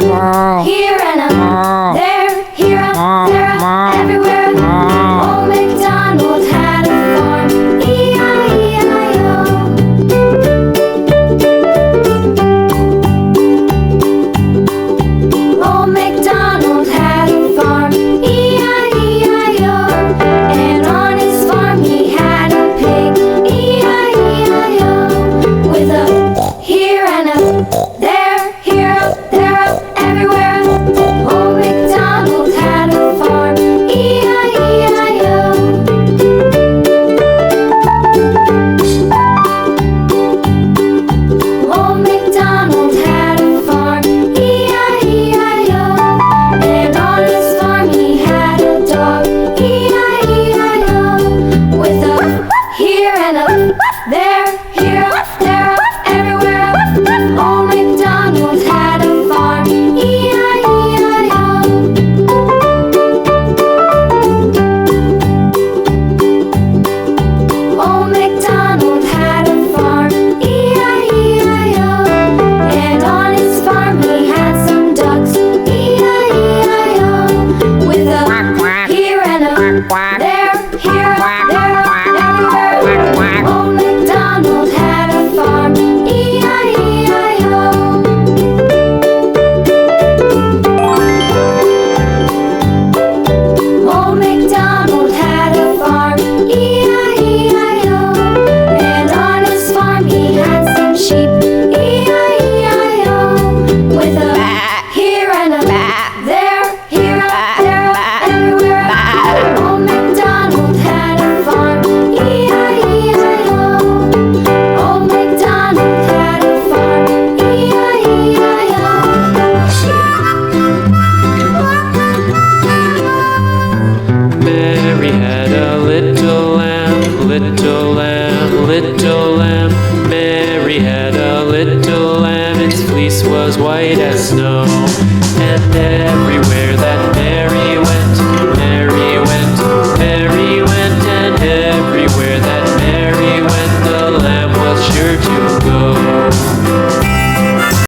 here and a there, here a there, everywhere. Old MacDonald had a farm, E-I-E-I-O. Old MacDonald had a farm, E-I-E-I-O. And on his farm he had a pig, E-I-E-I-O. With a here and a there, here a there, a everywhere. Old MacDonald had a farm, E-I-E-I-O. Old MacDonald had a farm, E-I-E-I-O. And on his farm he had a dog, E-I-E-I-O. With a here and a there, here a there, a everywhere. Old MacDonald had a farm, E-I-E-I-O. Old MacDonald had a farm, E-I-E-I-O. And on his farm he had some ducks, E-I-E-I-O. With a here and a there, here a there, a everywhere. Old MacDonald had a farm, E-I-E-I-O. Old MacDonald had a farm, E-I-E-I-O. And on his farm he had some sheep, E-I-E-I-O. With a here and a there, here a there, a everywhere. Old MacDonald had a farm, E-I-E-I-O. Old MacDonald had a farm, E-I-E-I-O. Mary had a little lamb, little lamb, little lamb. Mary had a little lamb, its fleece was white as snow. And everywhere